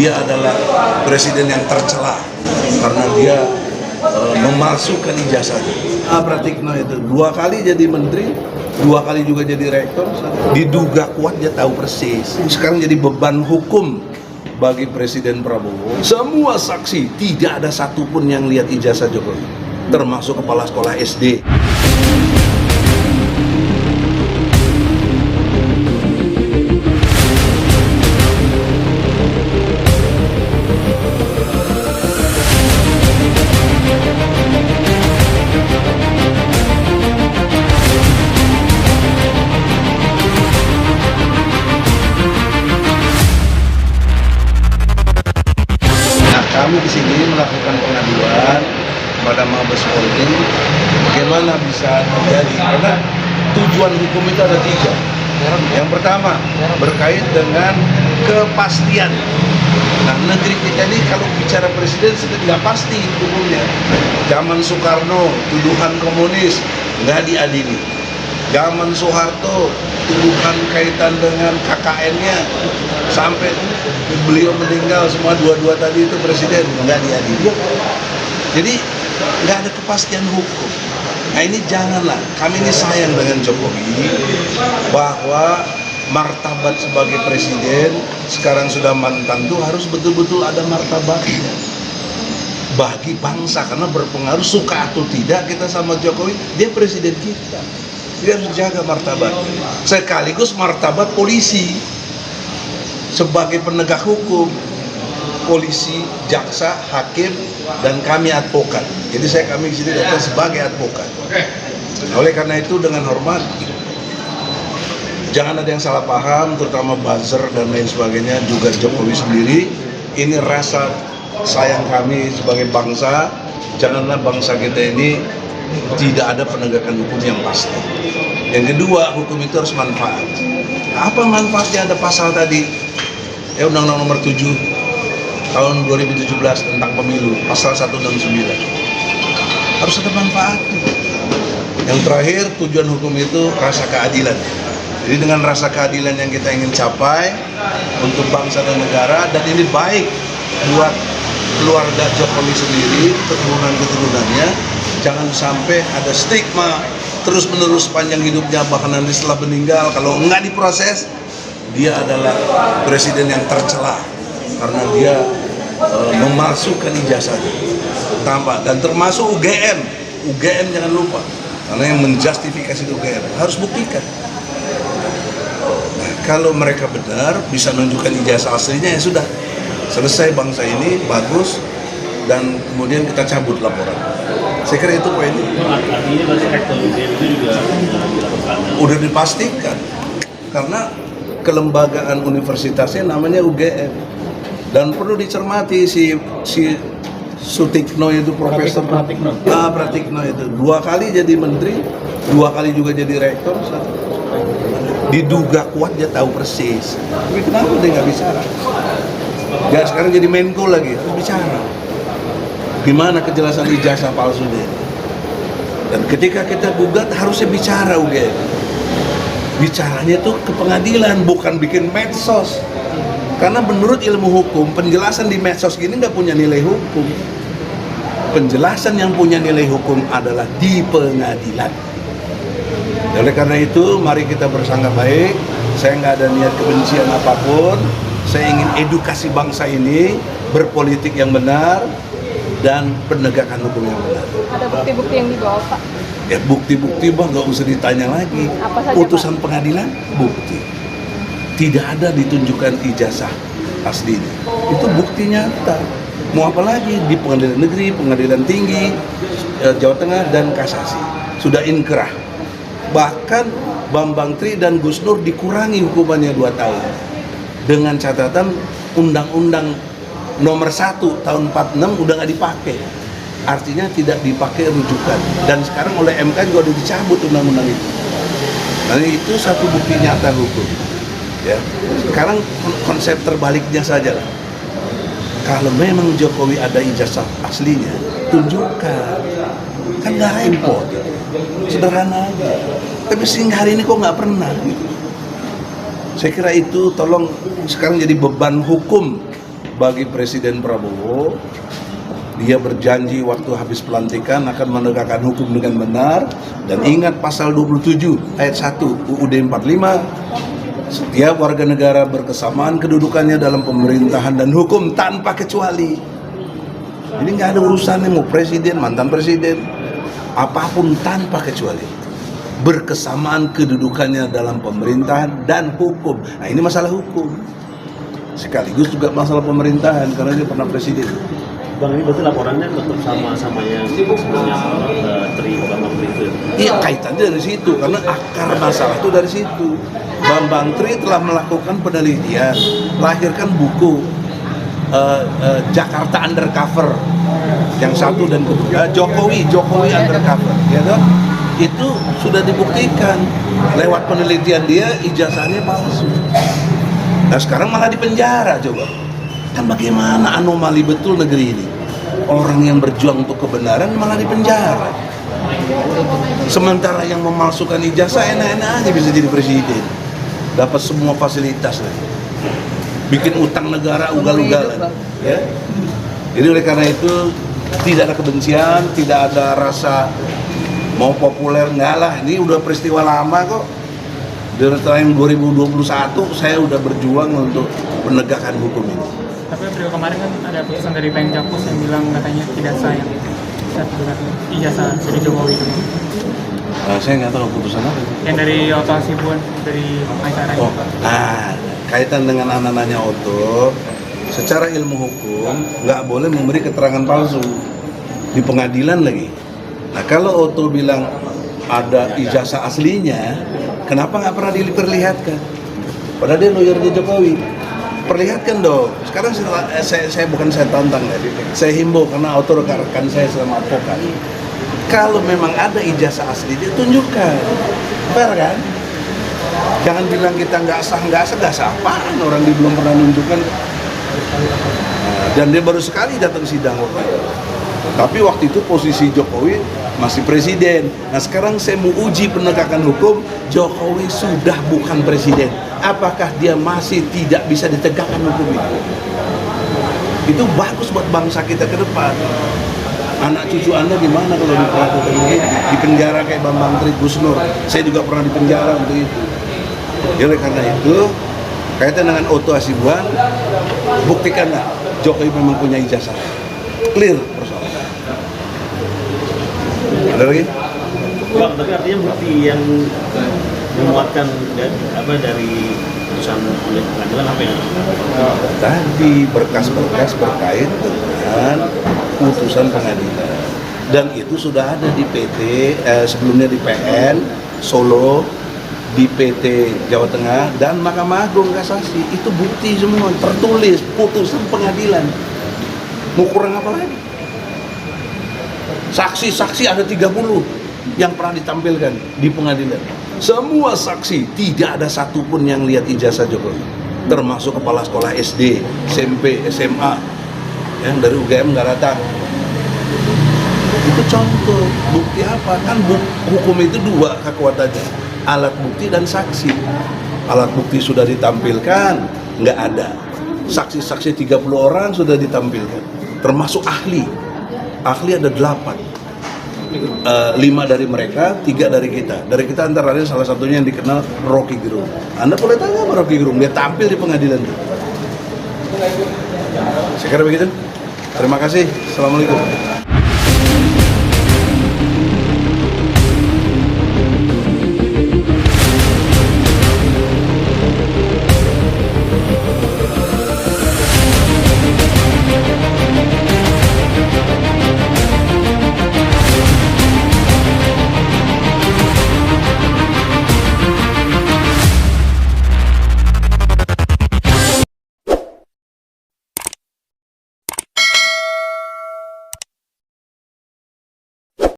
dia adalah presiden yang tercela karena dia memalsukan ijazahnya. Pratikno itu 2 kali jadi menteri, 2 kali juga jadi rektor, diduga kuat dia tahu persis. Sekarang jadi beban hukum bagi Presiden Prabowo. Semua saksi, tidak ada satupun yang lihat ijazah Jokowi, termasuk kepala sekolah SD. Kami di sini melakukan pengaduan pada Mabes Polri bagaimana bisa terjadi, karena tujuan hukum itu ada 3. Yang pertama berkait dengan kepastian. Nah, negeri kita ini kalau bicara presiden sudah nggak pasti hukumnya. Zaman Soekarno tuduhan komunis nggak diadili. Zaman Soeharto tuduhan kaitan dengan KKN-nya sampai beliau meninggal semua dua tadi itu presiden nggak diadili. Jadi nggak ada kepastian hukum. Nah ini janganlah, kami ini sayang dengan Jokowi bahwa martabat sebagai presiden sekarang sudah mantan tuh harus betul-betul ada martabatnya bagi bangsa, karena berpengaruh suka atau tidak kita sama Jokowi, dia presiden kita. Dia harus jaga martabat, sekaligus martabat polisi sebagai penegak hukum, polisi, jaksa, hakim, dan kami advokat. Jadi kami di sini datang sebagai advokat. Oleh karena itu dengan hormat, jangan ada yang salah paham, terutama buzzer dan lain sebagainya, juga Jokowi sendiri. Ini rasa sayang kami sebagai bangsa. Janganlah bangsa kita ini tidak ada penegakan hukum yang pasti. Yang kedua, hukum itu harus manfaat. Apa manfaatnya? Ada pasal tadi, Undang-Undang Nomor 7 tahun 2017 tentang pemilu, pasal 169. Harus ada manfaatnya. Yang terakhir, tujuan hukum itu rasa keadilan. Jadi dengan rasa keadilan yang kita ingin capai untuk bangsa dan negara, dan ini baik buat keluarga Jokowi sendiri, keturunan-keturunannya, jangan sampai ada stigma terus-menerus sepanjang hidupnya, bahkan nanti setelah meninggal kalau nggak diproses, dia adalah presiden yang tercela karena dia memalsukan ijazahnya. Dan termasuk UGM jangan lupa, karena yang menjustifikasi UGM harus buktikan. Nah, kalau mereka benar bisa menunjukkan ijazah aslinya, ya sudah selesai, bangsa ini bagus, dan kemudian kita cabut laporan. Saya kira itu poinnya. Artinya berarti rektor UGM itu juga dilakukan. Udah dipastikan, karena kelembagaan universitasnya namanya UGM, dan perlu dicermati si Sutikno itu profesor Pratikno. Pratikno itu 2 kali jadi menteri, 2 kali juga jadi rektor. Diduga kuat dia tahu persis. Tapi kenapa dia nggak bicara? Ya sekarang jadi Menko lagi, harus bicara. Gimana kejelasan ijazah palsu dia? Dan ketika kita gugat harusnya bicara UGM. Bicaranya itu ke pengadilan, bukan bikin medsos. Karena menurut ilmu hukum, penjelasan di medsos gini nggak punya nilai hukum. Penjelasan yang punya nilai hukum adalah di pengadilan. Oleh karena itu, mari kita bersangka baik. Saya nggak ada niat kebencian apapun. Saya ingin edukasi bangsa ini, berpolitik yang benar, dan penegakan hukum yang benar. Ada bukti-bukti yang dibawa, Pak? Ya bukti-bukti nggak usah ditanya lagi. Apa saja, putusan Pak? Pengadilan, bukti. Tidak ada ditunjukkan ijazah aslinya. Itu bukti nyata. Mau apa lagi? Di pengadilan negeri, pengadilan tinggi, Jawa Tengah, dan kasasi. Sudah inkrah. Bahkan Bambang Tri dan Gus Nur dikurangi hukumannya 2 tahun. Dengan catatan Undang-Undang Nomor 1 tahun 46 udah nggak dipakai. Artinya tidak dipakai rujukan. Dan sekarang oleh MK juga udah dicabut undang-undang itu. Nah itu satu bukti nyata hukum. Ya. Sekarang konsep terbaliknya saja lah. Kalau memang Jokowi ada ijazah aslinya, tunjukkan. Kan nggak repot. Sederhana aja. Tapi sehingga hari ini kok nggak pernah gitu. Saya kira itu tolong sekarang jadi beban hukum bagi Presiden Prabowo. Dia berjanji waktu habis pelantikan akan menegakkan hukum dengan benar. Dan ingat pasal 27 ayat 1 UUD 45, setiap warga negara berkesamaan kedudukannya dalam pemerintahan dan hukum tanpa kecuali. Ini nggak ada urusannya mau presiden, mantan presiden, apapun tanpa kecuali. Berkesamaan kedudukannya dalam pemerintahan dan hukum. Nah ini masalah hukum. Sekaligus juga masalah pemerintahan karena dia pernah presiden. Bang, ini berarti laporannya tetap sama yang sebelumnya Tri Bambang Tri itu. Iya, kaitannya dari situ karena akar masalah itu dari situ. Bambang Tri telah melakukan penelitian, lahirkan buku Jakarta Undercover yang satu dan kedua, Jokowi Undercover, ya toh? Itu sudah dibuktikan lewat penelitian dia ijazahnya palsu. Nah sekarang malah dipenjara coba. Kan bagaimana anomali betul negeri ini. Orang yang berjuang untuk kebenaran malah dipenjara. Sementara yang memalsukan ijazah enak-enak aja bisa jadi presiden. Dapat semua fasilitas lagi. Bikin utang negara ugal-ugalan. Ya. Jadi oleh karena itu tidak ada kebencian, tidak ada rasa mau populer, enggak lah. Ini udah peristiwa lama kok. Dari tahun 2021 saya udah berjuang untuk penegakan hukum ini. Tapi periode kemarin kan ada putusan dari Pengjakus yang bilang katanya tidak sah yang ijazah dari Jokowi itu. Saya nggak tahu putusan apa. Yang dari Otto Hasibuan dari acara Oh, kaitan dengan anak-anaknya Otto, secara ilmu hukum nggak boleh memberi keterangan palsu di pengadilan lagi. Nah kalau Otto bilang ada ijazah aslinya, kenapa nggak pernah diperlihatkan? Padahal dia lawyernya Jokowi. Perlihatkan dong. Sekarang saya tantang tadi. Saya himbau karena Otto rekan saya selama advokat. Kalau memang ada ijazah asli, dia tunjukkan. Fair kan? Jangan bilang kita nggak sah apaan, orang dia belum pernah nunjukkan. Dan dia baru sekali datang sidang waktu itu. Tapi waktu itu posisi Jokowi masih presiden. Nah sekarang saya mau uji penegakan hukum, Jokowi sudah bukan presiden. Apakah dia masih tidak bisa ditegakkan hukum itu? Itu bagus buat bangsa kita ke depan. Anak cucu Anda gimana kalau diperlakukan begitu? Di penjara kayak Bambang Tri, Gus Nur. Saya juga pernah di penjara untuk itu. Jadi karena itu, kaitan dengan Otto Hasibuan, buktikanlah Jokowi memang punya ijazah. Clear persoalan. Ada lagi? Bang, tapi artinya bukti yang menguatkan dari putusan pengadilan apa yang Tadi berkas-berkas berkait dengan putusan pengadilan, dan itu sudah ada di PT sebelumnya di PN Solo, di PT Jawa Tengah dan Mahkamah Agung Kasasi. Itu bukti semua tertulis putusan pengadilan. Mau kurang apa lagi? Saksi-saksi ada 30 yang pernah ditampilkan di pengadilan. Semua saksi, tidak ada satupun yang lihat ijazah Jokowi, termasuk kepala sekolah SD, SMP, SMA yang dari UGM nggak datang. Itu contoh bukti apa? Kan hukum itu dua kekuatannya, alat bukti dan saksi. Alat bukti sudah ditampilkan, nggak ada. Saksi-saksi 30 orang sudah ditampilkan, termasuk ahli. Ahli ada 8. 5 dari mereka, 3 dari kita. Dari kita antara lain salah satunya yang dikenal Rocky Gerung. Anda boleh tanya sama Rocky Gerung, dia tampil di pengadilan itu. Saya kira begitu. Terima kasih. Assalamualaikum.